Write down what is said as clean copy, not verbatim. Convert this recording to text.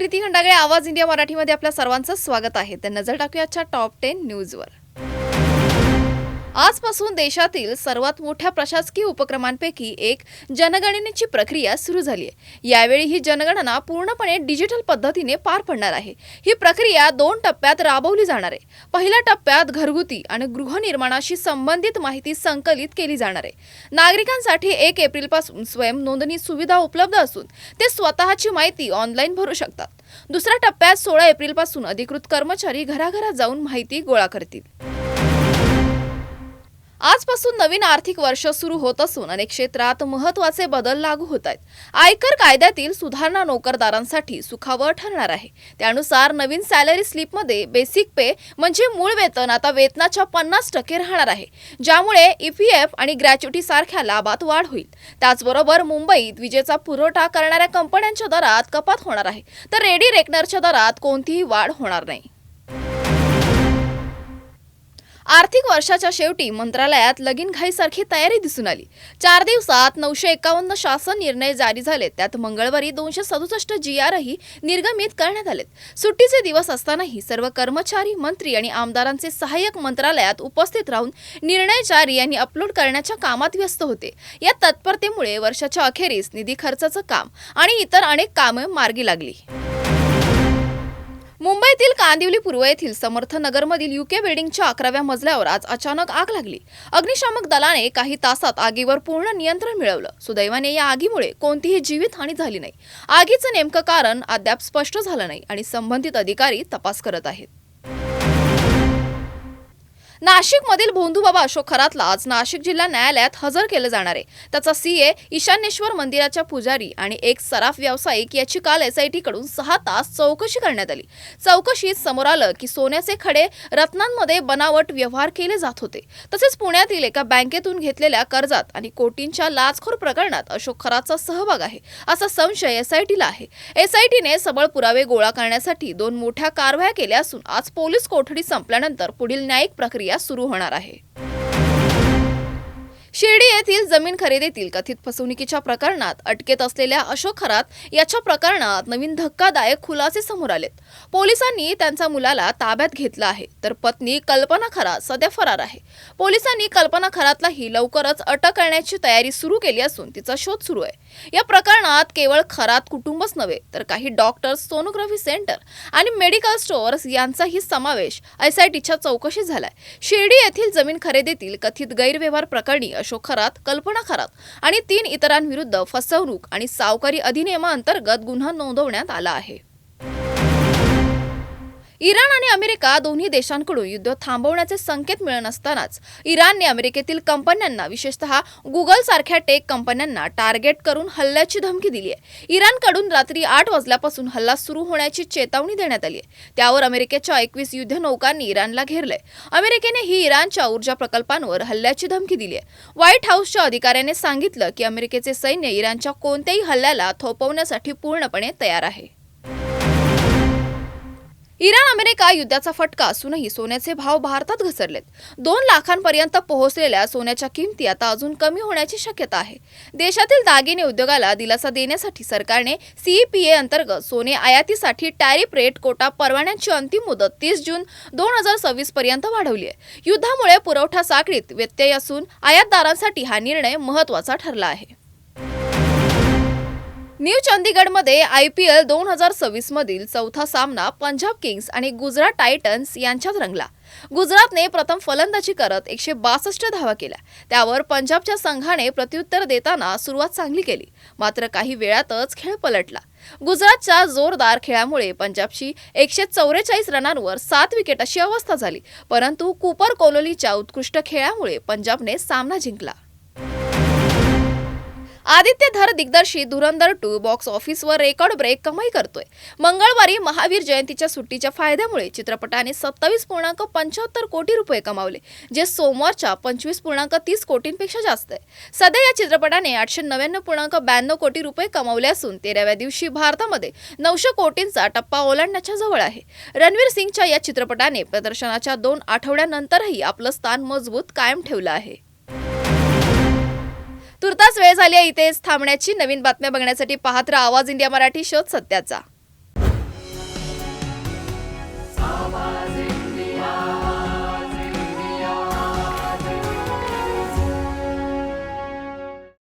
प्रीती खंडागळे, आवाज इंडिया मराठीमध्ये आपल्या सर्वांचं स्वागत आहे. तर नजर टाकूया आजच्या टॉप 10 न्यूजवर. आजपासून देशातील सर्वात मोठ्या प्रशासकीय उपक्रमांपैकी एक जनगणनेची प्रक्रिया सुरू झाली आहे. यावेळी ही जनगणना पूर्णपणे डिजिटल पद्धतीने पार पडणार आहे. ही प्रक्रिया 2 टप्प्यात राबवली जाणार आहे. पहिल्या टप्प्यात घरगुती आणि गृहनिर्माणाशी संबंधित माहिती संकलित केली जाणार आहे. नागरिकांसाठी 1 एप्रिलपासून स्वयं नोंदणी सुविधा उपलब्ध असून ते स्वतःची माहिती ऑनलाईन भरू शकतात. दुसऱ्या टप्प्यात 16 एप्रिलपासून अधिकृत कर्मचारी घराघरात जाऊन माहिती गोळा करतील. आजपासून नवीन आर्थिक वर्ष सुरू होत असून अनेक क्षेत्रात महत्त्वाचे बदल लागू होत आहेत. आयकर कायद्यातील सुधारणा नोकरदारांसाठी सुखावह ठरणार आहे. त्यानुसार नवीन सॅलरी स्लिपमध्ये बेसिक पे म्हणजे मूळ वेतन आता वेतनाच्या 50% राहणार आहे, ज्यामुळे EPF आणि ग्रॅच्युटी सारख्या लाभात वाढ होईल. त्याचबरोबर मुंबईत विजेचा पुरवठा करणाऱ्या कंपन्यांच्या दरात कपात होणार आहे, तर रेडी रेकनरच्या दरात कोणतीही वाढ होणार नाही. आर्थिक वर्षाच्या शेवटी मंत्रालयात लगीनघाईसारखी तयारी दिसून आली. 4 दिवसात 951 शासन निर्णय जारी झाले. त्यात मंगळवारी 267 GRही निर्गमित करण्यात आलेत. सुट्टीचे दिवस असतानाही सर्व कर्मचारी, मंत्री आणि आमदारांचे सहाय्यक मंत्रालयात उपस्थित राहून निर्णय जारी आणि अपलोड करण्याच्या कामात व्यस्त होते. या तत्परतेमुळे वर्षाच्या अखेरीस निधी खर्चाचं काम आणि इतर अनेक कामे मार्गी लागली. मुंबईतील कांदिवली पूर्व येथील समर्थ नगरमधील UK बिल्डिंगच्या 11व्या मजल्यावर आज अचानक आग लागली. अग्निशामक दलाने काही तासात आगीवर पूर्ण नियंत्रण मिळवलं. सुदैवाने या आगीमुळे कोणतीही जीवितहानी झाली नाही. आगीचं नेमकं कारण अद्याप स्पष्ट झालं नाही आणि संबंधित अधिकारी तपास करत आहेत. नाशिकमधील भोंदूबाबा अशोक खरातला आज नाशिक जिल्हा न्यायालयात हजर केलं जाणार आहे. त्याचा CA, ईशान्येश्वर मंदिराच्या पुजारी आणि एक सराफ व्यावसायिक याची काल SIT कडून 6 तास चौकशी करण्यात आली. चौकशीत समोर आलं की सोन्याचे खडे रत्नांमध्ये बनावट व्यवहार केले जात होते. तसेच पुण्यातील एका बँकेतून घेतलेल्या कर्जात आणि कोटींच्या लाचखोर प्रकरणात अशोक खरातचा सहभाग आहे असा संशय SITला आहे. SITने सबळ पुरावे गोळा करण्यासाठी 2 मोठ्या कारवाया केल्या असून आज पोलीस कोठडी संपल्यानंतर पुढील न्यायिक प्रक्रिया सुरू होणार आहे. शिर्डी येथील जमीन खरेदीतील कथित फसवणुकीच्या प्रकरणात अटकेत असलेल्या अशोक खरात याच्या प्रकरणात नवीन धक्कादायक खुलासे समोर आलेत. पोलिसांनी त्यांच्या मुलाला ताब्यात घेतलं आहे, तर पत्नी कल्पना खरात सध्या फरार आहे. पोलिसांनी कल्पना खरातलाही लवकरच अटक करण्याची तयारी सुरू केली असून तिचा शोध सुरू आहे. या प्रकरणात केवळ खरात कुटुंबच नव्हे तर काही डॉक्टर्स, सोनोग्राफी सेंटर आणि मेडिकल स्टोअर्स यांचाही समावेश SITच्या चौकशीत झालाय. शिर्डी येथील जमीन खरेदीतील कथित गैरव्यवहार प्रकरणी अशोक खरात, कल्पना खरात आणि 3 इतरांविरुद्ध फसवणूक आणि सावकारी अधिनियमाअंतर्गत गुन्हा नोंदवण्यात आला आहे. इराण आणि अमेरिका दोन्ही देशांकडून युद्ध थांबवण्याचे संकेत मिळत असतानाच इराणने अमेरिकेतील कंपन्यांना, विशेषतः गुगल सारख्या टेक कंपन्यांना टार्गेट करून हल्ल्याची धमकी दिली आहे. इराणकडून रात्री 8 वाजल्यापासून हल्ला सुरू होण्याची चेतावणी देण्यात आली आहे. त्यावर अमेरिकेच्या 21 युद्धनौकांनी इराणला घेरलंय. अमेरिकेने ही इराणच्या ऊर्जा प्रकल्पांवर हल्ल्याची धमकी दिली आहे. व्हाईट हाऊसच्या अधिकाऱ्याने सांगितलं की अमेरिकेचे सैन्य इराणच्या कोणत्याही हल्ल्याला थोपवण्यासाठी पूर्णपणे तयार आहे. इराण अमेरिका युद्धाचा फटका असूनही सोन्याचे भाव भारतात घसरलेत. 2 लाखांपर्यंत पोहोचलेल्या सोन्याच्या किमती आता अजून कमी होण्याची शक्यता आहे. देशातील दागिने उद्योगाला दिलासा देण्यासाठी सरकारने CEPA अंतर्गत सोने आयातीसाठी टॅरिफ रेट कोटा परवान्यांची अंतिम मुदत 30 जून 2026 पर्यंत वाढवली आहे. युद्धामुळे पुरवठा साखळीत व्यत्यय असून आयातदारांसाठी हा निर्णय महत्त्वाचा ठरला आहे. न्यू चंदीगडमध्ये IPL 2026 मधील चौथा सामना पंजाब किंग्स आणि गुजरात टायटन्स यांच्यात रंगला. गुजरातने प्रथम फलंदाजी करत 162 धावा केल्या. त्यावर पंजाबच्या संघाने प्रत्युत्तर देताना सुरुवात चांगली केली, मात्र काही वेळातच खेळ पलटला. गुजरातच्या जोरदार खेळामुळे पंजाबची 144 रनांवर 7 विकेट अशी अवस्था झाली, परंतु कुपर कोहलीच्या उत्कृष्ट खेळामुळे पंजाबने सामना जिंकला. आदित्य धर दिग्दर्शित धुरंधर 2 बॉक्स ऑफिसवर रेकॉर्ड ब्रेक कमाई करतोय. मंगळवारी महावीर जयंतीच्या सुट्टीच्या फायद्यामुळे चित्रपटाने 27.75 कोटी रुपये कमावले, जे सोमवारच्या 25.30 कोटींपेक्षा जास्त आहे. सध्या या चित्रपटाने 899.92 कोटी रुपये कमावले असून 13व्या दिवशी भारतामध्ये 900 कोटींचा टप्पा ओलांडण्याच्या जवळ आहे. रणवीर सिंगच्या या चित्रपटाने प्रदर्शनाच्या 2 आठवड्यानंतरही आपलं स्थान मजबूत कायम ठेवलं आहे. तुर्तास वेळ झाली आहे इथेच थांबण्याची. नवीन बातम्या बघण्यासाठी पाहत राहा आवाज इंडिया मराठी, शोध सत्याचा.